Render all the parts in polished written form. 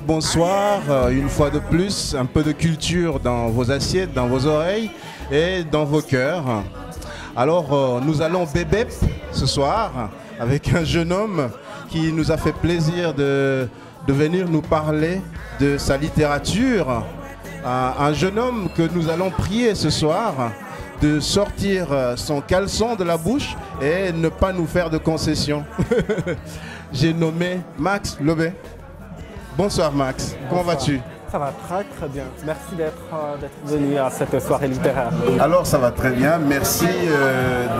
Bonsoir, une fois de plus, un peu de culture dans vos assiettes, dans vos oreilles et dans vos cœurs. Alors nous allons bébé ce soir avec un jeune homme qui nous a fait plaisir de venir nous parler de sa littérature. Un jeune homme que nous allons prier ce soir de sortir son caleçon de la bouche et ne pas nous faire de concessions. J'ai nommé Max Lobé. Bonsoir Max, comment vas-tu? Ça va très très bien, merci d'être venu à cette soirée littéraire. Alors ça va très bien, merci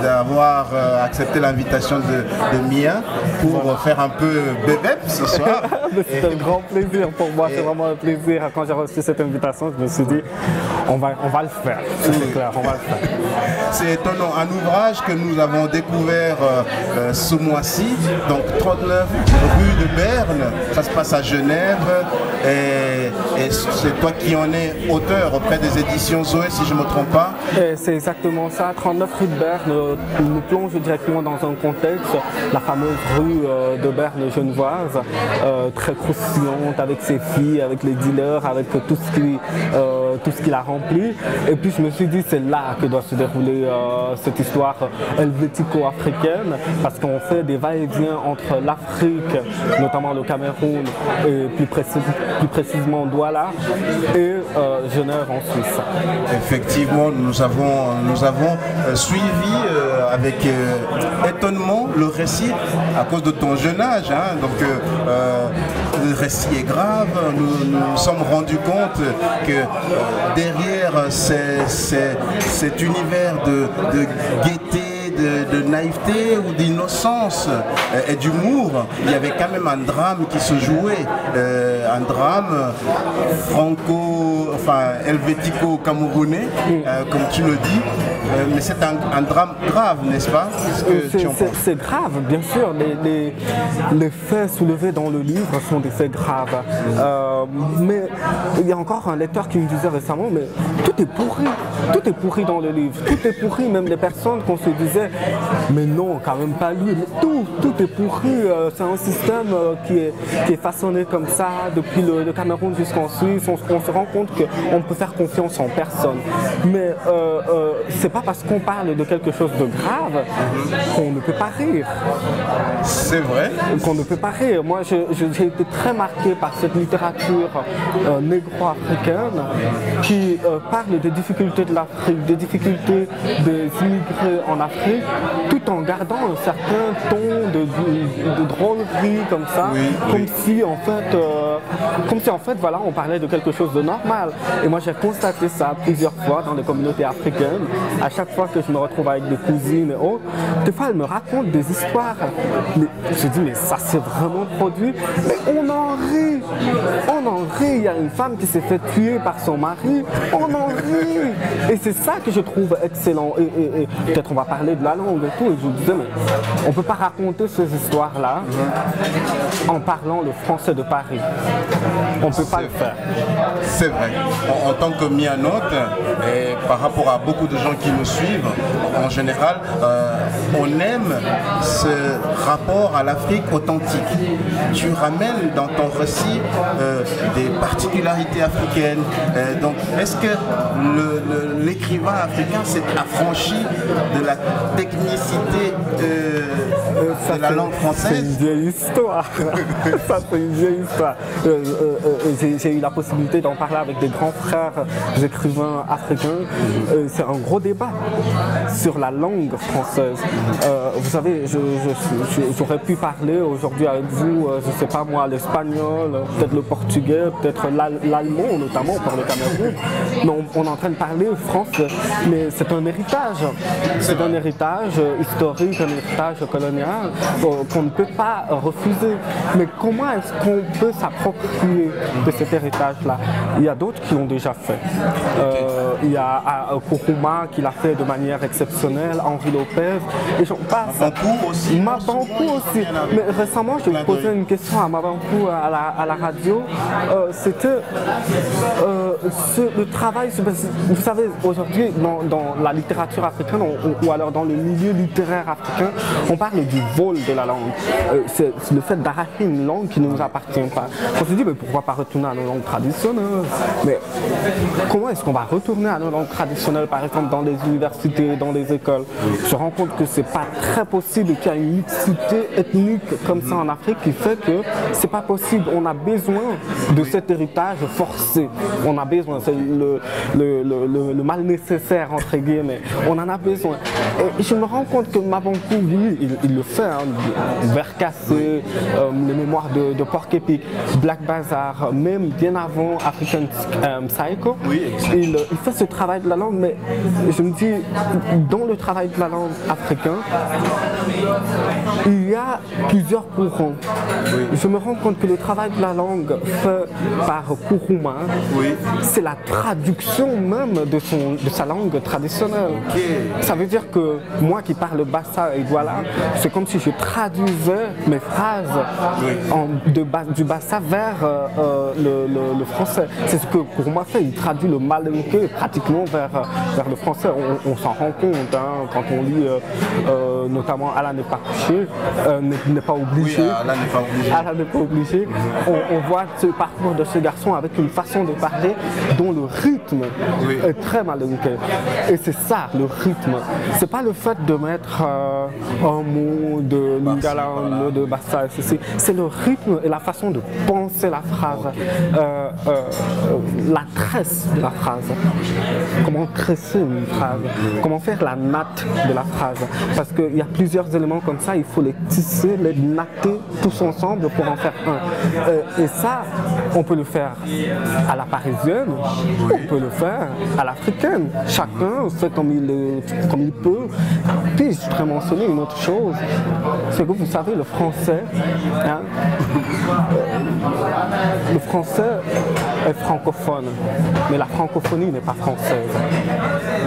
d'avoir accepté l'invitation de Mia pour faire un peu bébé ce soir. C'est un grand plaisir pour moi, c'est vraiment un plaisir. Quand j'ai reçu cette invitation, je me suis dit, on va le faire, c'est clair, on va le faire. C'est étonnant, un ouvrage que nous avons découvert ce mois-ci, donc 39 rue de Berne, ça se passe à Genève et c'est toi qui en es auteur auprès des éditions Zoé, si je ne me trompe pas. C'est exactement ça. 39 rue de Berne nous plonge directement dans un contexte, la fameuse rue de Berne genevoise, très croustillante avec ses filles, avec les dealers, avec tout ce qui la remplit. Et puis je me suis dit, c'est là que doit se dérouler cette histoire helvético-africaine, parce qu'on fait des va-et-vient entre l'Afrique, notamment le Cameroun, et plus précisément Douala, et Genève en Suisse. Effectivement, nous avons suivi avec étonnement le récit à cause de ton jeune âge. Hein. Donc le récit est grave. Nous nous sommes rendus compte que derrière cet univers de gaieté, de naïveté ou d'innocence et d'humour, il y avait quand même un drame qui se jouait, un drame helvético-camerounais, comme tu le dis, mais c'est un drame grave, n'est-ce pas? C'est grave, bien sûr. Les faits soulevés dans le livre sont des faits graves. Mais il y a encore un lecteur qui me disait récemment, mais tout est pourri dans le livre, tout est pourri, même les personnes qu'on se disait, mais non, quand même pas lui, mais tout est pourri. C'est un système qui est façonné comme ça depuis le Cameroun jusqu'en Suisse. On se rend compte qu'on ne peut faire confiance en personne. Mais c'est pas parce qu'on parle de quelque chose de grave qu'on ne peut pas rire. C'est vrai. Qu'on ne peut pas rire. Moi, j'ai été très marqué par cette littérature négro-africaine qui parle des difficultés de l'Afrique, des difficultés des immigrés en Afrique, tout en gardant un certain ton de drôlerie comme ça, oui, comme si en fait voilà, on parlait de quelque chose de normal. Et moi j'ai constaté ça plusieurs fois dans les communautés africaines. À chaque fois que je me retrouve avec des cousines et autres, des fois elles me racontent des histoires. Mais je dis mais ça s'est vraiment produit. Mais on en rit. Il y a une femme qui s'est fait tuer par son mari. On en rit. Et c'est ça que je trouve excellent. Et peut-être on va parler de la langue et tout. Et je me disais mais on ne peut pas raconter ces histoires-là en parlant le français de Paris. On ne peut pas le faire. C'est vrai. En tant que mianote, et par rapport à beaucoup de gens qui nous suivent, en général, on aime ce rapport à l'Afrique authentique. Tu ramènes dans ton récit des particularités africaines. Donc, est-ce que l'écrivain africain s'est affranchi de la technicité de la langue C'est une française. vieille histoire. Ça, c'est une vieille histoire. J'ai eu la possibilité d'en parler avec des grands frères écrivains africains. C'est un gros débat sur la langue française. Vous savez, j'aurais pu parler aujourd'hui avec vous, je ne sais pas moi, l'espagnol, peut-être le portugais, peut-être l'allemand, notamment pour le Cameroun. Mais on est en train de parler français. Mais c'est un héritage. C'est un héritage historique, un héritage colonial qu'on ne peut pas refuser. Mais comment est-ce qu'on peut s'approprier de cet héritage-là? Il y a d'autres qui l'ont déjà fait. Il y a Kourouma qui l'a fait de manière exceptionnelle, Henri Lopez, et j'en passe. Mabankou aussi. Mabankou aussi. Mais récemment, j'ai posé une question à Mabankou à la radio. C'était le travail. Vous savez, aujourd'hui, dans la littérature africaine, ou alors dans le milieu littéraire africain, on parle du vol de la langue. C'est le fait d'arracher une langue qui ne nous appartient pas. On se dit, mais pourquoi pas retourner à nos langues traditionnelles? Mais comment est-ce qu'on va retourner à nos langues traditionnelles, par exemple dans les universités, dans les écoles? Je me rends compte que c'est pas très possible, qu'il y a une mixité ethnique comme ça en Afrique qui fait que c'est pas possible. On a besoin de cet héritage forcé. On a besoin, c'est le mal nécessaire entre guillemets. On en a besoin. Et je me rends compte que Mabankou, lui, il le fait. Vers Cassé, les mémoires de Porc Épic, Black Bazaar, même bien avant African Psycho, il fait ce travail de la langue, mais je me dis, dans le travail de la langue africain, il y a plusieurs courants. Je me rends compte que le travail de la langue fait par Kourouma, c'est la traduction même de sa langue traditionnelle. Ça veut dire que moi qui parle Bassa et Douala, c'est comme si je traduisais mes phrases du Bassa vers le français. C'est ce que Kourouma fait, il traduit le malinké pratiquement vers le français. On s'en rend compte quand on lit notamment Allah n'est pas couché, n'est pas obligé. Allah n'est pas obligé. Allah n'est pas obligé. On voit ce parcours de ce garçon avec une façon de parler dont le rythme est très malinké. Et c'est ça, le rythme. C'est pas le fait de mettre un mot de Lingala, un mot de Bassa, c'est le rythme et la façon de penser la phrase, la tresse de la phrase. Comment tresser une phrase, comment faire la natte de la phrase. Parce qu'il y a plusieurs éléments comme ça, il faut les tisser, les natter tous ensemble pour en faire un. Et ça, on peut le faire à la parisienne, on peut le faire à l'africaine. Chacun fait comme il peut. Puis je voudrais mentionner une autre chose, c'est que vous savez, le français, le français est francophone, mais la francophonie n'est pas française.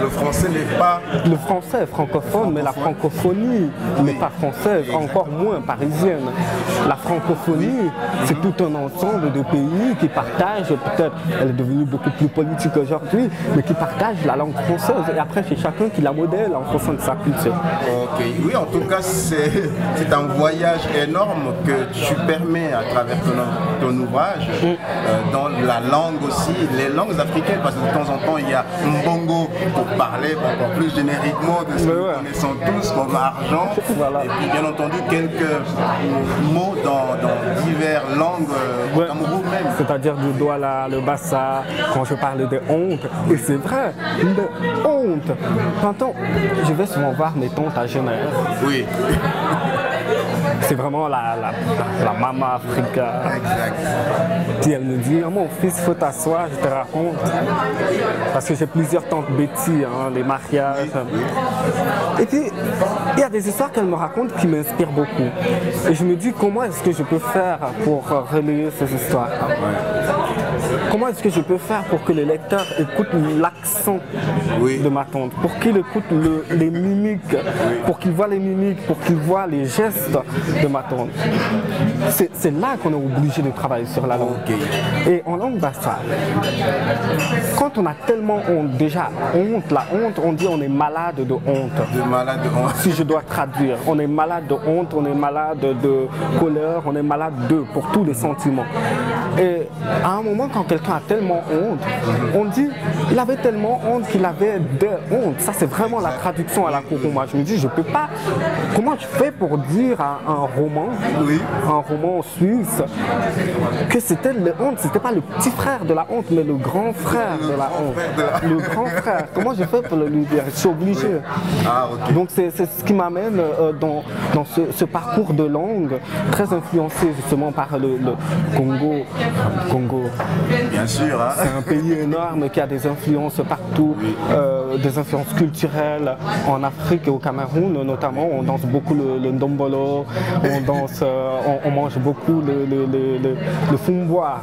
Le français n'est pas... Le français est francophone, mais la francophonie n'est pas française, encore moins parisienne. La francophonie, c'est tout un ensemble de pays qui partagent, peut-être, elle est devenue beaucoup plus politique aujourd'hui, mais qui partagent la langue française. Et après, c'est chacun qui la modèle en fonction de sa culture. Ok, oui, en tout cas, c'est un voyage énorme que tu permets à travers ton ouvrage, dans la langue aussi, les langues africaines, parce que de temps en temps, il y a Mbongo pour parler encore plus génériquement de ce que nous connaissons tous comme argent, et puis bien entendu quelques mots dans diverses langues au Cameroun même. C'est-à-dire du Douala, le Bassa, quand je parle de honte, et c'est vrai, de honte. Je vais souvent voir mes tantes à Genève. Oui. C'est vraiment la maman africaine. Exact. Puis elle me dit, oh, mon fils, faut t'asseoir, je te raconte. Parce que j'ai plusieurs tantes Betty, les mariages. Et puis, il y a des histoires qu'elle me raconte qui m'inspirent beaucoup. Et je me dis, comment est-ce que je peux faire pour relayer ces histoires? Comment est-ce que je peux faire pour que les lecteurs écoutent l'accent de ma tante, pour qu'ils écoutent les mimiques, pour qu'ils voient les mimiques, pour qu'ils voient les gestes de ma tante? C'est là qu'on est obligé de travailler sur la langue. Et en langue bassa, quand on a tellement honte, déjà honte, la honte, on dit on est malade de honte. De malade de honte. Si je dois traduire, on est malade de honte, on est malade de colère, on est malade pour tous les sentiments. Et à un moment, quand quelqu'un a tellement honte, on dit il avait tellement honte qu'il avait de honte. Ça, c'est vraiment la traduction à la Kuruma. Je me dis, je peux pas. Comment tu fais pour dire à un roman suisse, que c'était la honte, c'était pas le petit frère de la honte, mais le grand frère de la honte. Le grand frère. Comment je fais pour le lui dire? Je suis obligé. Ah, okay. Donc c'est ce qui m'amène dans ce parcours de langue, très influencé justement par le Congo. Bien sûr. Hein? C'est un pays énorme qui a des influences partout, des influences culturelles en Afrique et au Cameroun notamment. On danse beaucoup le ndombolo, on mange beaucoup le fumboa,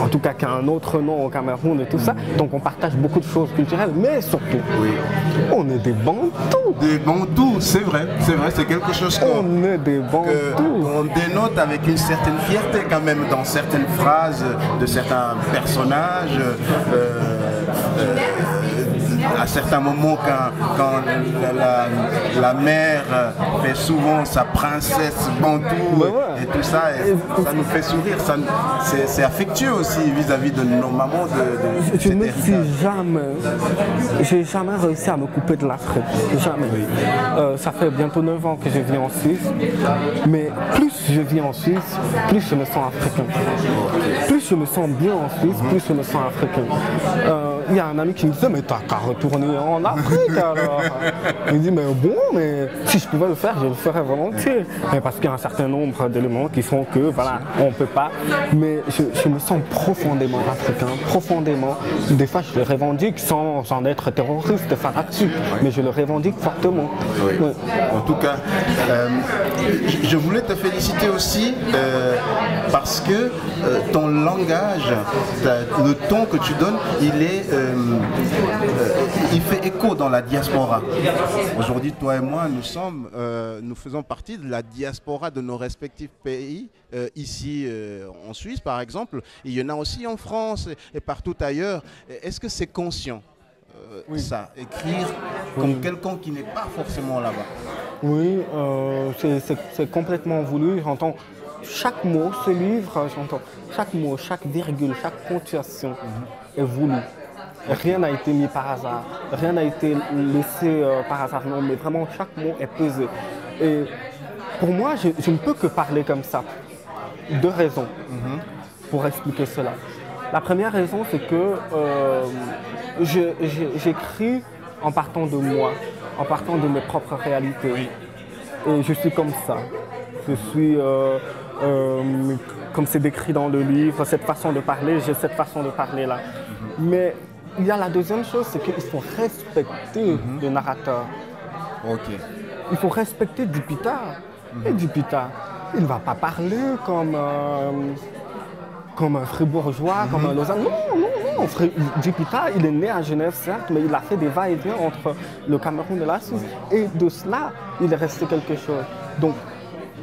en tout cas qui a un autre nom au Cameroun et tout ça. Donc on partage beaucoup de choses culturelles, mais surtout, on est des Bantous. Des Bantous, c'est vrai, c'est quelque chose on est des Bantous. On dénote avec une certaine fierté quand même dans certaines phrases de certains personnages. À certains moments, quand la mère fait souvent sa princesse bantou et tout ça, ça nous fait sourire. C'est affectueux aussi vis-à-vis de nos mamans. Je me suis j'ai jamais réussi à me couper de l'Afrique. Jamais. Ça fait bientôt 9 ans que je vis en Suisse. Mais plus je vis en Suisse, plus je me sens africain. Plus je me sens bien en Suisse, plus je me sens africain. Il y a un ami qui me disait, mais t'as qu'à retourner en Afrique alors. Il me dit, mais bon, mais si je pouvais le faire, je le ferais volontiers. Mais parce qu'il y a un certain nombre d'éléments qui font que, voilà, on ne peut pas. Mais je me sens profondément africain, profondément. Des fois, je le revendique sans être terroriste, fanatique, mais je le revendique fortement. Oui. Oui. En tout cas, je voulais te féliciter aussi parce que ton langage, le ton que tu donnes, il fait écho dans la diaspora. Aujourd'hui, toi et moi, nous faisons partie de la diaspora de nos respectifs pays. Ici, en Suisse, par exemple. Il y en a aussi en France et partout ailleurs. Est-ce que c'est conscient, ça, écrire comme quelqu'un qui n'est pas forcément là-bas? Oui, c'est complètement voulu. J'entends chaque mot, ce livre, j'entends chaque mot, chaque virgule, chaque ponctuation est voulu. Rien n'a été mis par hasard, rien n'a été laissé par hasard, non, mais vraiment chaque mot est pesé. Et pour moi, je ne peux que parler comme ça. 2 raisons pour expliquer cela. La première raison, c'est que j'écris en partant de moi, en partant de mes propres réalités. Et je suis comme ça. Je suis, comme c'est décrit dans le livre, cette façon de parler, j'ai cette façon de parler là. Mais il y a la deuxième chose, c'est qu'il faut respecter le narrateur. Il faut respecter Dipita. Et Dipita, il ne va pas parler comme un fribourgeois, comme un Lausanne. Non. Dipita, il est né à Genève, certes, mais il a fait des va-et-vient entre le Cameroun et la Suisse. Et de cela, il est resté quelque chose. Donc,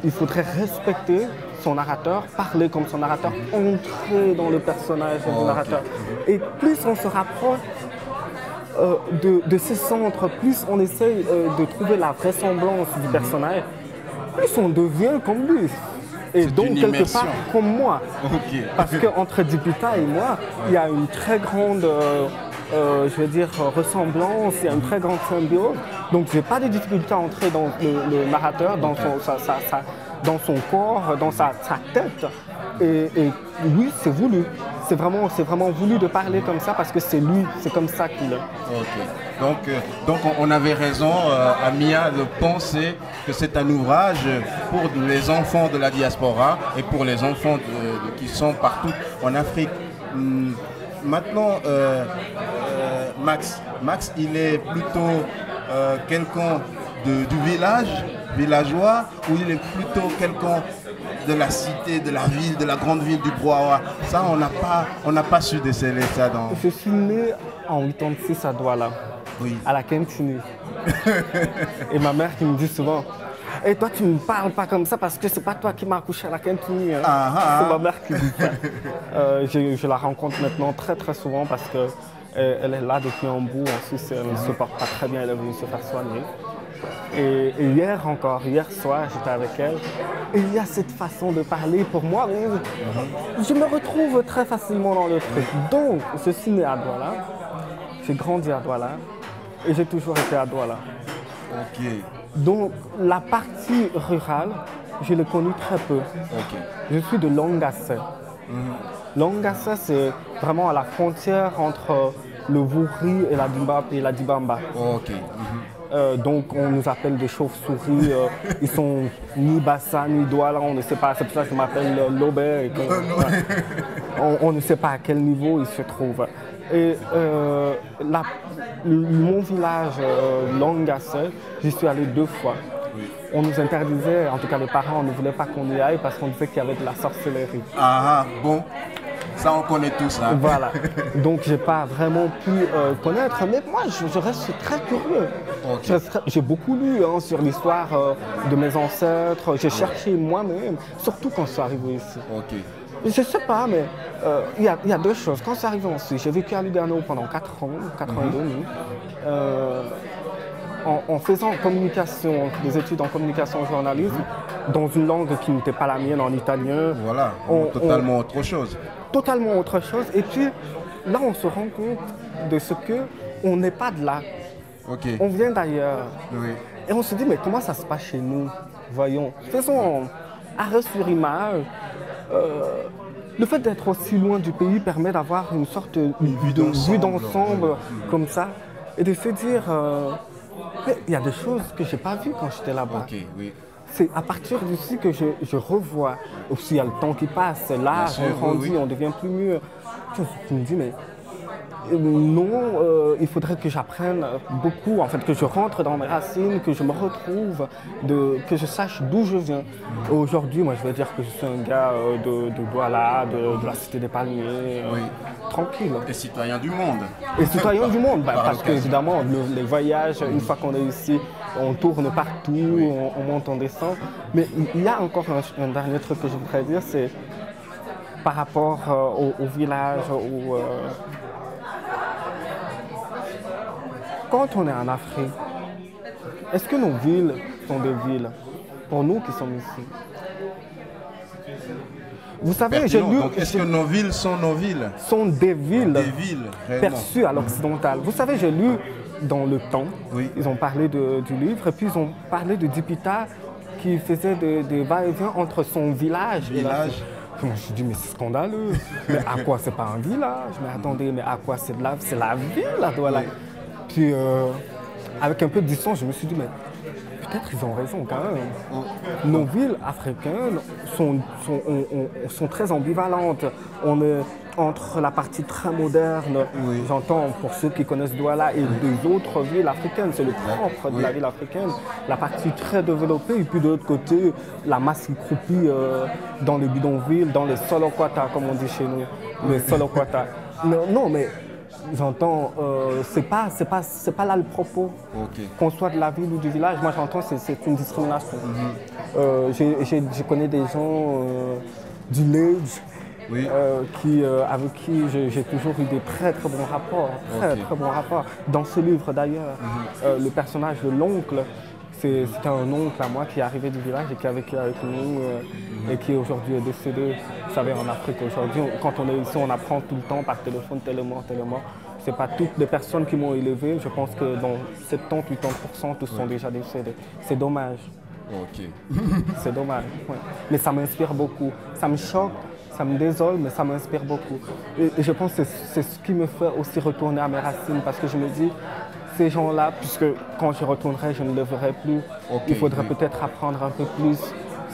il faudrait respecter son narrateur, parler comme son narrateur, entrer dans le personnage du narrateur. Et plus on se rapproche de ces centres, plus on essaye de trouver la vraisemblance du personnage, plus on devient comme lui. Et donc quelque part comme moi. Parce qu'entre Dipita et moi, il y a une très grande ressemblance, il y a une très grande symbiose. Donc je n'ai pas de difficulté à entrer dans le narrateur, dans son corps, dans sa tête. Et oui, c'est voulu. C'est vraiment voulu de parler comme ça parce que c'est lui, c'est comme ça qu'il est. Donc on avait raison, Amia, de penser que c'est un ouvrage pour les enfants de la diaspora et pour les enfants qui sont partout en Afrique. Maintenant, Max, il est plutôt quelqu'un du villageois, ou il est plutôt quelqu'un de la cité, de la ville, de la grande ville du Broawa? Ça, on n'a pas su déceler ça dans... Je suis né en 86 à Douala, à la Kentini. Et ma mère qui me dit souvent, et toi tu ne me parles pas comme ça parce que c'est pas toi qui m'as accouché à la Kentini. C'est ma mère qui dit ça. Je la rencontre maintenant très très souvent parce que Elle est là depuis un bout. En Suisse, elle ne se porte pas très bien. Elle est venue se faire soigner. Et hier soir, j'étais avec elle. Et il y a cette façon de parler pour moi. Je me retrouve très facilement dans le truc. Donc, je suis né à Douala. J'ai grandi à Douala. Et j'ai toujours été à Douala. Ok. Donc, la partie rurale, je l'ai connue très peu. Ok. Je suis de Longassé. Longassé, c'est vraiment à la frontière entre le Vouri et la Dibamba. Ok. Donc on nous appelle des chauves-souris, ils sont ni Bassa ni Douala, on ne sait pas, c'est pour ça que je m'appelle Lobé. On ne sait pas à quel niveau ils se trouvent. Et mon village Longassé, j'y suis allé 2 fois. On nous interdisait, en tout cas les parents ne voulaient pas qu'on y aille parce qu'on disait qu'il y avait de la sorcellerie. Ah bon, ça on connaît tous. Hein. Voilà, donc j'ai pas vraiment pu connaître, mais moi je reste très curieux. Okay. J'ai beaucoup lu sur l'histoire de mes ancêtres, j'ai cherché moi-même, surtout quand je suis arrivé ici. Okay. Je sais pas, mais il y a 2 choses. Quand je suis arrivé en Suisse, j'ai vécu à Lugano pendant 4 ans, 4 ans et demi. En faisant communication, des études en communication et journalisme, dans une langue qui n'était pas la mienne, en italien. Voilà, totalement autre chose. Totalement autre chose. Et puis là, on se rend compte de ce qu'on n'est pas de là. Okay. On vient d'ailleurs. Oui. Et on se dit, mais comment ça se passe chez nous? Voyons. Faisons arrêt sur image. Le fait d'être aussi loin du pays permet d'avoir une sorte de vue d'ensemble comme ça. Et de se dire... il y a des choses que je n'ai pas vues quand j'étais là-bas. Okay, oui. C'est à partir d'ici que je revois. Aussi, il y a le temps qui passe, l'âge, on grandit, on devient plus mûr. Je me dis, mais non, il faudrait que j'apprenne beaucoup, en fait, que je rentre dans mes racines, que je me retrouve, que je sache d'où je viens. Aujourd'hui, moi, je vais dire que je suis un gars de Douala, de la Cité des Palmiers, tranquille. Et citoyen du monde. Et citoyen du monde, parce qu'évidemment, les voyages, une fois qu'on est ici, on tourne partout, on monte, on descend. Mais il y a encore un dernier truc que je voudrais dire, c'est par rapport au village, quand on est en Afrique, est-ce que nos villes sont des villes pour nous qui sommes ici? Vous savez, j'ai lu... Est-ce que nos villes sont nos villes? Sont des villes, réellement. Perçues à l'occidental. Vous savez, j'ai lu dans Le Temps, ils ont parlé du livre, et puis ils ont parlé de Dipita qui faisait des va-et-vient entre son village et la... Je me suis dit, mais c'est scandaleux. Mais à quoi c'est pas un village? Mais attendez, mais à quoi c'est la ville, là, Douala? Puis, avec un peu de distance, je me suis dit, mais peut-être ils ont raison quand même. Nos villes africaines sont très ambivalentes. On est entre la partie très moderne, j'entends pour ceux qui connaissent Douala, et des autres villes africaines, c'est le propre de la ville africaine, la partie très développée, et puis de l'autre côté, la masse qui croupit dans les bidonvilles, dans les solokwata, comme on dit chez nous, les solokwata. Non, mais j'entends, c'est pas là le propos. Qu'on soit de la ville ou du village, moi j'entends c'est une discrimination. Je connais des gens du Lage avec qui j'ai toujours eu des très bons rapports, très bons rapports. Dans ce livre d'ailleurs, le personnage de l'oncle, c'était un oncle à moi qui est arrivé du village et qui a vécu avec nous et qui aujourd'hui est décédé. Vous savez, en Afrique aujourd'hui, quand on est ici, on apprend tout le temps par téléphone, tellement. Ce n'est pas toutes les personnes qui m'ont élevé. Je pense que dans 70-80%, tous sont déjà décédés. C'est dommage. C'est dommage. Mais ça m'inspire beaucoup. Ça me choque, ça me désole, mais ça m'inspire beaucoup. Et je pense que c'est ce qui me fait aussi retourner à mes racines parce que je me dis, ces gens-là, puisque quand je retournerai, je ne les verrai plus. Il faudrait peut-être apprendre un peu plus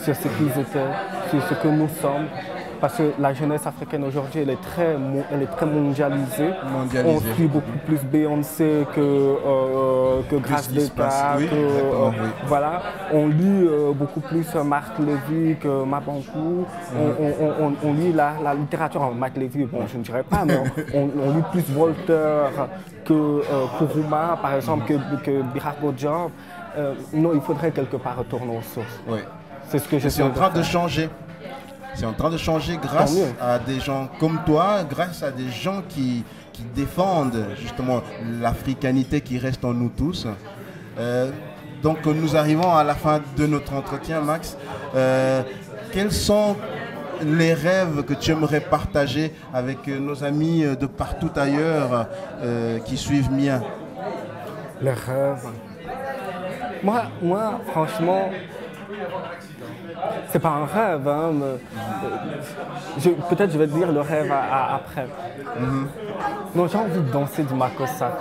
sur ce qu'ils étaient, sur ce que nous sommes. Parce que la jeunesse africaine aujourd'hui, elle est très mondialisée. On suit beaucoup plus Beyoncé que Grace Deka. Voilà. On lit beaucoup plus Marc Lévy que Mabankou. On lit la littérature. Marc Lévy, bon, je ne dirais pas, mais on lit plus Voltaire que Nkrumah, par exemple, que Birago Diop. Non, il faudrait quelque part retourner aux sources. C'est ce que je suis en train de changer. C'est en train de changer grâce à des gens comme toi, grâce à des gens qui qui défendent justement l'africanité qui reste en nous tous. Donc nous arrivons à la fin de notre entretien, Max. Quels sont les rêves que tu aimerais partager avec nos amis de partout ailleurs qui suivent Mia? Les rêves. Moi, franchement, c'est pas un rêve, hein, mais peut-être je vais te dire le rêve après. Non, j'ai envie de danser du makossa.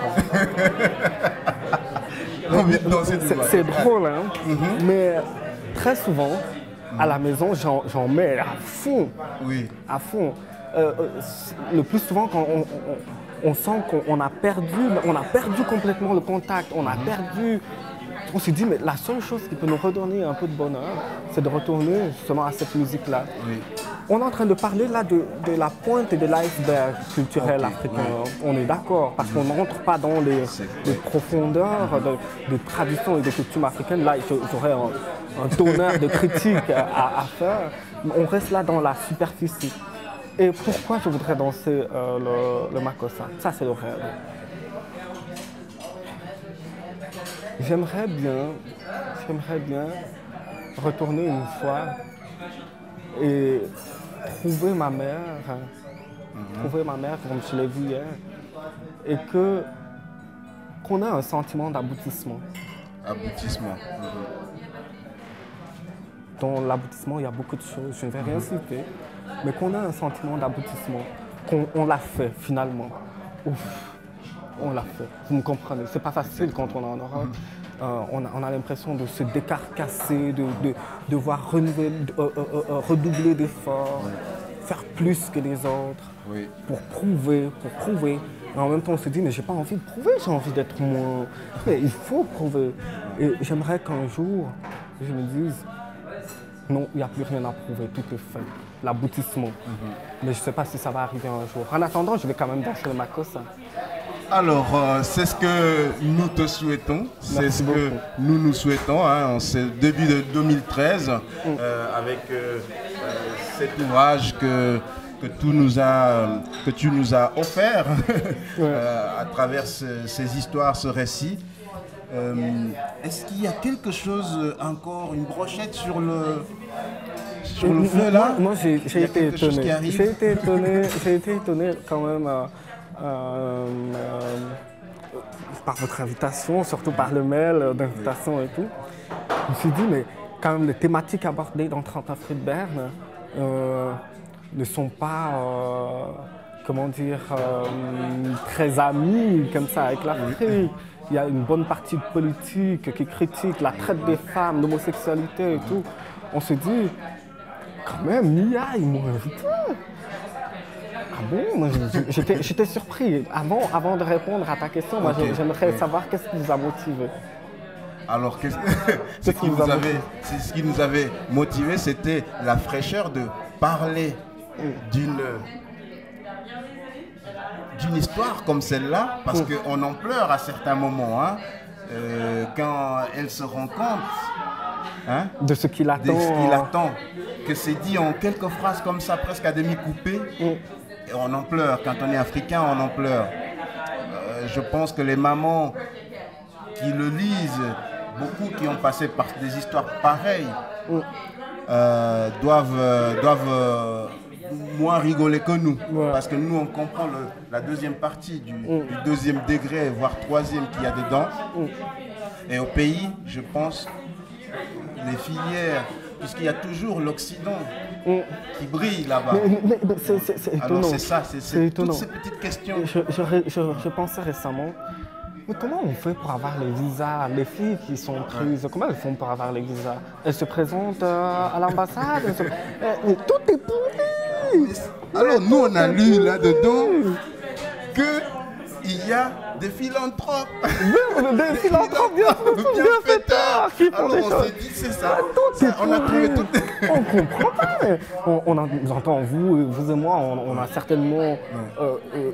C'est drôle, hein, mais très souvent, à la maison, j'en mets à fond. Oui. À fond. Le plus souvent, quand on sent qu'on a perdu complètement le contact, on s'est dit, mais la seule chose qui peut nous redonner un peu de bonheur, c'est de retourner justement à cette musique-là. Oui. On est en train de parler là de la pointe de l'iceberg culturel africain. Oui. On est d'accord, parce qu'on ne rentre pas dans les profondeurs des traditions et des coutumes africaines. Là, j'aurais un tonnerre de critiques à faire. On reste là dans la superficie. Et pourquoi je voudrais danser le makossa? Ça, c'est le rêve. J'aimerais bien retourner une fois et trouver ma mère comme je l'ai vu hier, et qu'on ait un sentiment d'aboutissement. Aboutissement. Dans l'aboutissement, il y a beaucoup de choses, je ne vais rien citer, mais qu'on ait un sentiment d'aboutissement, qu'on l'a fait finalement. Ouf. On l'a fait, vous me comprenez, c'est pas facile quand on est en Europe. On a l'impression de se décarcasser, de devoir redoubler d'efforts, faire plus que les autres, pour prouver. Et en même temps, on se dit, mais j'ai pas envie de prouver, j'ai envie d'être moins. Mais il faut prouver. Et j'aimerais qu'un jour, je me dise, non, il n'y a plus rien à prouver, tout est fait. L'aboutissement. Mais je ne sais pas si ça va arriver un jour. En attendant, je vais quand même danser le makossa. Alors, c'est ce que nous te souhaitons, c'est ce que nous souhaitons, hein, en ce début de 2013, avec cet ouvrage que tu nous as offert à travers ces histoires, ce récit. Est-ce qu'il y a quelque chose encore, une brochette sur le feu là? Moi, j'ai été étonné. J'ai été étonné quand même par votre invitation, surtout par le mail d'invitation et tout. Je me suis dit, mais quand même, les thématiques abordées dans 39 rues de Berne ne sont pas, comment dire, très amies comme ça avec l'Afrique. Il y a une bonne partie de politique qui critique la traite des femmes, l'homosexualité et tout. On se dit, quand même, Mia, ils m'ont invité. Ah bon? J'étais surpris. Avant de répondre à ta question, moi, j'aimerais savoir qu'est-ce qui vous a motivé. Alors, ce qui nous avait motivé, c'était la fraîcheur de parler d'une histoire comme celle-là, parce qu'on en pleure à certains moments, hein, quand elle se rend compte de ce qu'il attend. Que c'est dit en quelques phrases comme ça, presque à demi coupées, et on en pleure. Quand on est africain, on en pleure. Je pense que les mamans qui le lisent, beaucoup qui ont passé par des histoires pareilles, doivent moins rigoler que nous. Parce que nous, on comprend la deuxième partie du deuxième degré, voire troisième qu'il y a dedans. Et au pays, je pense, les filières, puisqu'il y a toujours l'Occident qui brille là-bas. C'est étonnant. Alors c'est ça, c'est étonnant. Toutes ces petites questions. Je pensais récemment, mais comment on fait pour avoir les visas? Les filles qui sont prises, comment elles font pour avoir les visas? Elles se présentent à l'ambassade, mais tout est pourri. Alors nous, on a lu là-dedans qu'il y a des philanthropes. Des philanthropes bienfaiteurs qui font des choses. Alors on s'est dit, c'est ça. On a trouvé tout. On comprend pas. Nous entend, vous et moi, on a certainement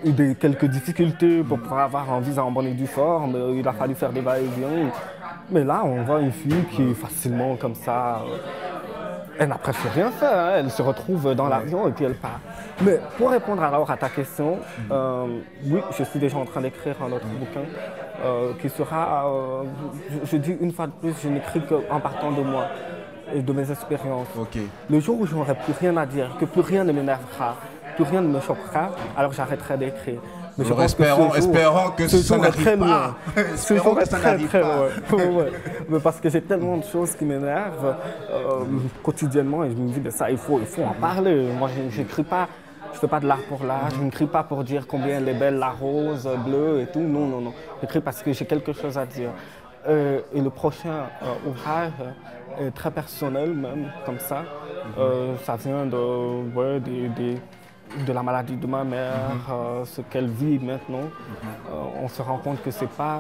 eu quelques difficultés pour pouvoir avoir un visa en bonne et due forme. Il a fallu faire des va-et-vient. Mais là, on voit une fille qui est facilement comme ça. Elle n'a presque rien fait, hein. Elle se retrouve dans l'avion et puis elle part. Mais pour répondre alors à ta question, oui, je suis déjà en train d'écrire un autre bouquin qui sera, je dis une fois de plus, je n'écris qu'en partant de moi et de mes expériences. Okay. Le jour où je n'aurai plus rien à dire, que plus rien ne m'énervera, plus rien ne me choquera, alors j'arrêterai d'écrire. Mais alors espérons que ça n'arrive pas. Espérons que ça n'arrive pas. Ouais. Mais parce que j'ai tellement de choses qui m'énervent quotidiennement et je me dis, ben ça, il faut en parler. Moi, je n'écris pas, je ne fais pas de l'art pour l'art, je n'écris pas pour dire combien elle est belle la rose, bleue et tout. Non. J'écris parce que j'ai quelque chose à dire. Et le prochain ouvrage est très personnel même, comme ça. Ça vient de la maladie de ma mère, ce qu'elle vit maintenant. On se rend compte que c'est pas...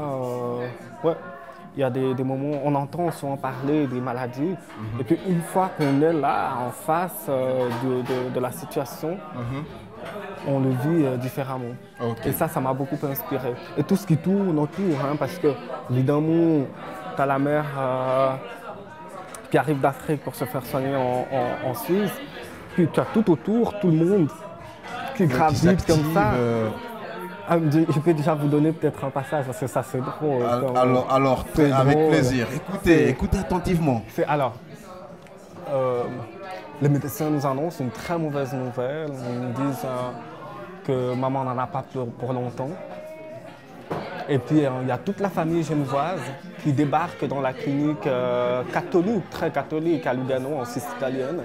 il y a des moments, on entend souvent parler des maladies, et puis une fois qu'on est là, en face de la situation, on le vit différemment. Okay. Et ça m'a beaucoup inspiré. Et tout ce qui tourne autour, hein, parce que évidemment, tu as la mère qui arrive d'Afrique pour se faire soigner en Suisse, puis tu as tout autour, tout le monde qui gravite comme ça. Je peux déjà vous donner peut-être un passage parce que ça c'est drôle. Alors avec drôle. Plaisir. Écoutez attentivement. Alors, les médecins nous annoncent une très mauvaise nouvelle. Ils nous disent que maman n'en a pas pour longtemps. Et puis il y a toute la famille genevoise qui débarque dans la clinique catholique, très catholique à Lugano, en Suisse italienne.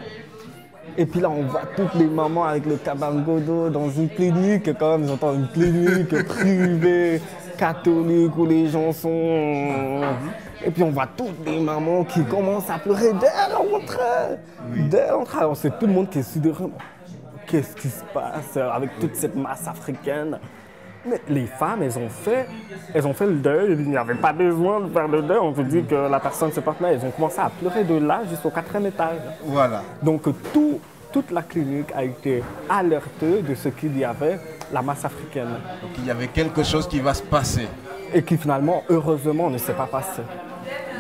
Et puis là, on voit toutes les mamans avec le cabangodo dans une clinique, quand même, j'entends une clinique privée, catholique, où les gens sont... Et puis on voit toutes les mamans qui commencent à pleurer dès l'entrée. Dès l'entrée, alors c'est tout le monde qui est sidéré. Qu'est-ce qui se passe avec toute cette masse africaine? Mais les femmes, elles ont fait le deuil, il n'y avait pas besoin de faire le deuil, on se dit que la personne se porte mal, elles ont commencé à pleurer de là jusqu'au 4e étage. Voilà. Donc toute la clinique a été alertée de ce qu'il y avait, la masse africaine. Donc il y avait quelque chose qui va se passer. Et qui finalement, heureusement, ne s'est pas passé.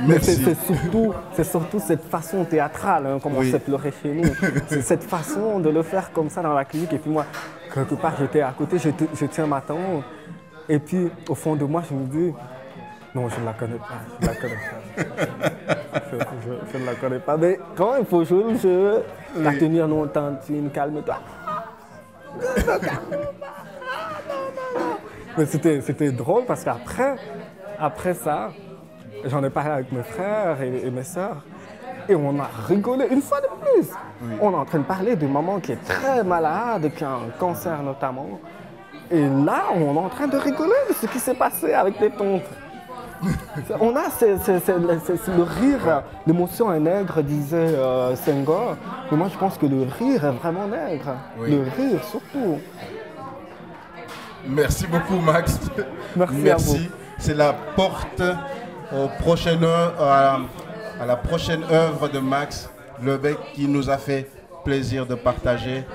Mais c'est surtout cette façon théâtrale, hein, comme on s'est pleuré chez nous. C'est cette façon de le faire comme ça dans la clinique. Et puis moi, quelque part, j'étais à côté, je tiens ma tante. Et puis, au fond de moi, je me dis, non, je ne la connais pas, je ne la connais pas. Mais quand il faut jouer le jeu, la tenir longtemps, calme-toi. Mais c'était drôle parce qu'après ça, j'en ai parlé avec mes frères et mes sœurs et on a rigolé une fois de plus. On est en train de parler de maman qui est très malade, qui a un cancer notamment. Et là, on est en train de rigoler de ce qui s'est passé avec les tantes. On a le rire, l'émotion est nègre, disait Senghor. Mais moi, je pense que le rire est vraiment nègre. Le rire surtout. Merci beaucoup, Max. Merci à vous. C'est la porte à la prochaine œuvre de Max Lebec qui nous a fait plaisir de partager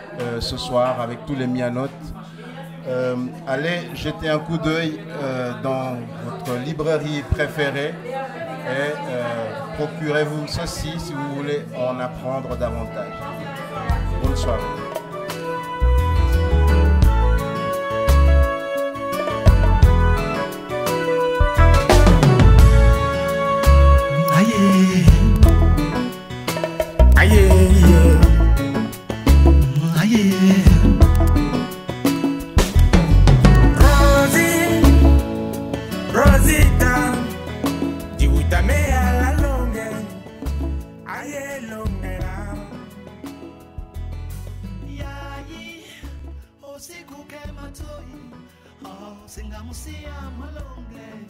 ce soir avec tous les mianotes. Allez jeter un coup d'œil dans votre librairie préférée et procurez-vous ceci si vous voulez en apprendre davantage. Bonne soirée. Singamusia malonge